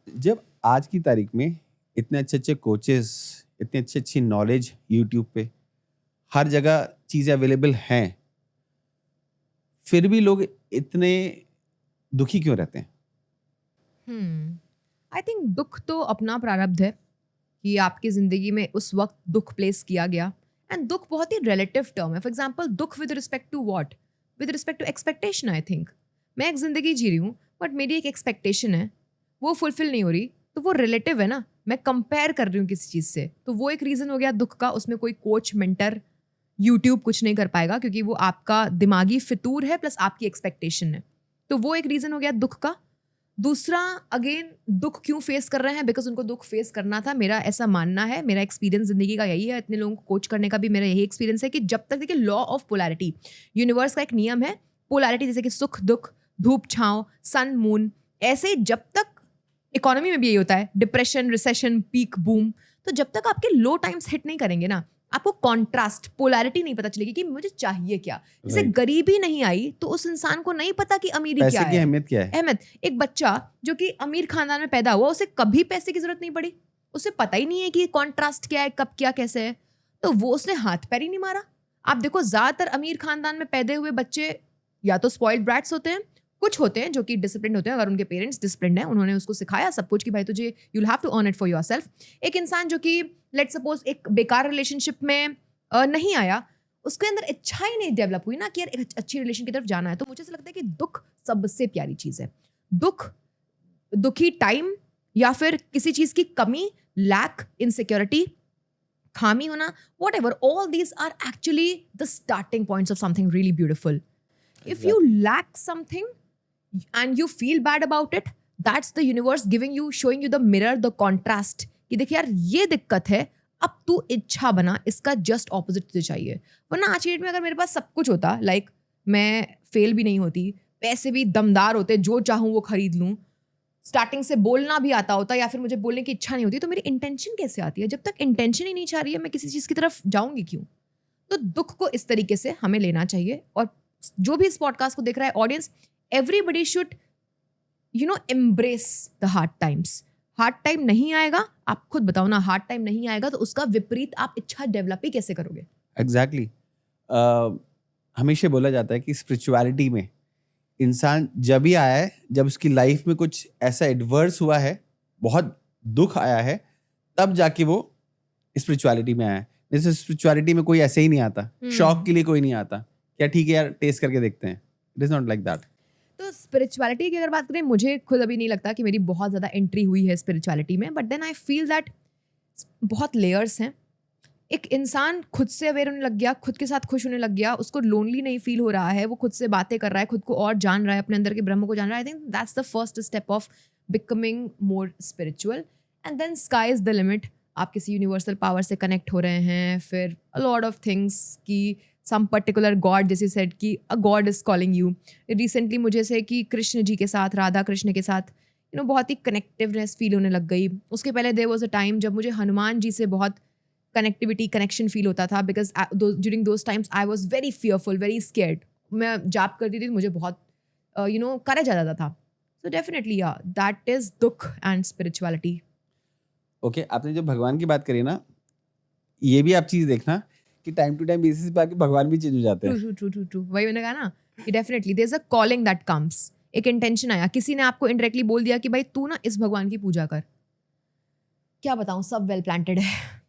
जब आज की तारीख में इतने अच्छे-अच्छे कोचेस, इतनी अच्छी-अच्छी नॉलेज यूट्यूब पे, हर जगह चीज़ें अवेलेबल हैं, फिर भी लोग इतने दुखी क्यों रहते हैं? आई थिंक दुख तो अपना प्रारब्ध है कि आपकी ज़िंदगी में उस वक्त दुख प्लेस किया गया। एंड दुख बहुत ही रिलेटिव टर्म है। फॉर एग्जाम्पल, दुख with respect to what? With respect to expectation. I think मैं एक ज़िंदगी जी रही हूँ, बट मेरी एक एक्सपेक्टेशन है, वो फुलफिल नहीं हो रही, तो वो रिलेटिव है ना। मैं कंपेयर कर रही हूँ किसी चीज़ से, तो वो एक रीज़न हो गया दुख का। उसमें कोई कोच, मेंटर, यूट्यूब कुछ नहीं कर पाएगा, क्योंकि वो आपका दिमागी फितूर है प्लस आपकी एक्सपेक्टेशन है। तो वो एक रीज़न हो गया दुख का। दूसरा, अगेन, दुख क्यों फेस कर रहे हैं? बिकॉज उनको दुख फेस करना था। मेरा ऐसा मानना है, मेरा एक्सपीरियंस जिंदगी का यही है, इतने लोगों को कोच करने का भी मेरा यही एक्सपीरियंस है कि जब तक, देखिए, लॉ ऑफ पोलैरिटी, यूनिवर्स का एक नियम है पोलैरिटी, जैसे कि सुख दुख, धूप छांव, सन मून, ऐसे ही जब तक इकोनॉमी में भी यही होता है, डिप्रेशन, रिसेशन, पीक, बूम। तो जब तक आपके लो टाइम्स हिट नहीं करेंगे ना, आपको कॉन्ट्रास्ट, पोलैरिटी नहीं पता चलेगी कि मुझे चाहिए क्या। जैसे राइट। गरीबी नहीं आई तो उस इंसान को नहीं पता कि अमीरी क्या पैसे की है। अहमियत क्या है? अहमद, एक बच्चा जो कि अमीर खानदान में पैदा हुआ, उसे कभी पैसे की जरूरत नहीं पड़ी। उसे पता ही नहीं है कि कॉन्ट्रास्ट क्या है, कब क्या कैसे है। तो वो उसने हाथ पैर ही नहीं मारा। आप देखो, ज्यादातर अमीर खानदान में पैदा हुए बच्चे या तो स्पॉइल्ड ब्रैट्स होते हैं, कुछ होते हैं जो कि डिसिप्लिन होते हैं। अगर उनके पेरेंट्स डिसिप्लिन है, उन्होंने उसको सिखाया सब कुछ कि भाई तुझे, you will have to earn it for yourself. एक इंसान जो कि लेट्स सपोज एक बेकार रिलेशनशिप में नहीं आया, उसके अंदर इच्छा ही नहीं डेवलप हुई ना कि यार एक अच्छी रिलेशन की तरफ जाना है। तो मुझे ऐसा लगता है कि दुख सबसे प्यारी चीज है। दुख, दुखी टाइम, या फिर किसी चीज की कमी, लैक, इनसिक्योरिटी, खामी होना, whatever, all these are actually the starting points of something really beautiful. If you exactly. lack something and you feel bad about it, that's the universe giving you, showing you the mirror, the contrast, कि देख यार ये दिक्कत है, अब तू इच्छा बना, इसका जस्ट ऑपोजिट तुझे चाहिए। वरना आज की डेट में अगर मेरे पास सब कुछ होता, लाइक मैं फेल भी नहीं होती, पैसे भी दमदार होते, जो चाहूँ वो खरीद लूँ, स्टार्टिंग से बोलना भी आता होता, या फिर मुझे बोलने की इच्छा नहीं होती, तो मेरी इंटेंशन कैसे आती है? जब तक इंटेंशन ही नहीं चाह रही है, मैं किसी चीज़ की तरफ जाऊंगी क्यों? तो दुख को इस तरीके से हमें लेना चाहिए। और जो भी इस पॉडकास्ट को देख रहा है audience, everybody should embrace the hard times. Hard time नहीं आएगा, आप खुद बताओ ना, हार्ड टाइम नहीं आएगा तो उसका विपरीत आप इच्छा डेवलप ही कैसे करोगे? एग्ज़ैक्टली। हमेशा बोला जाता है कि स्पिरिचुअलिटी में इंसान जब ही आया है, जब उसकी लाइफ में कुछ ऐसा एडवर्स हुआ है, बहुत दुःख आया है, तब जाके वो स्पिरिचुअलिटी में आया है। जैसे स्पिरिचुअलिटी में कोई ऐसे ही नहीं आता, शौक के लिए कोई नहीं आता। क्या ठीक है यार, टेस्ट करके देखते हैं। It is not like that. तो स्पिरिचुअलिटी की अगर बात करें, मुझे खुद अभी नहीं लगता कि मेरी बहुत ज़्यादा एंट्री हुई है स्पिरिचुअलिटी में, but then I feel that बहुत लेयर्स हैं। एक इंसान खुद से अवेयर होने लग गया, खुद के साथ खुश होने लग गया, उसको लोनली नहीं फील हो रहा है, वो खुद से बातें कर रहा है, खुद को और जान रहा है, अपने अंदर के ब्रह्म को जान रहा है। I think that's the first step of becoming more spiritual. And then sky is the limit. आप किसी यूनिवर्सल पावर से कनेक्ट हो रहे हैं, फिर अ लॉट ऑफ थिंग्स की सम पर्टिकुलर गॉड, जैसे सेड कि a god is calling you. Recently मुझे से कि कृष्ण जी के साथ, राधा कृष्ण के साथ बहुत ही कनेक्टिवनेस फील होने लग गई। उसके पहले देयर वाज अ टाइम जब मुझे हनुमान जी से बहुत कनेक्टिविटी, कनेक्शन फील होता था, because during those times I was very fearful, very scared. मैं जाप करती थी तो मुझे बहुत करेज आ जाता था। सो डेफिनेटली या दैट इज दुख एंड स्पिरिचुअलिटी। ओके, आपने जब भगवान की बात करी ना, ये भी आप चीज़ देखना कि टाइम टू टाइम बेसिस पे आके भगवान भी चेंज हो जाते ट्रू हैं। ट्रू ट्रू ट्रू ट्रू, वही मैंने कहा ना कि definitely there is a calling that comes. एक इंटेंशन आया, किसी ने आपको इनडायरेक्टली बोल दिया कि भाई तू ना इस भगवान की पूजा कर। क्या बताऊं, सब वेल प्लांटेड है।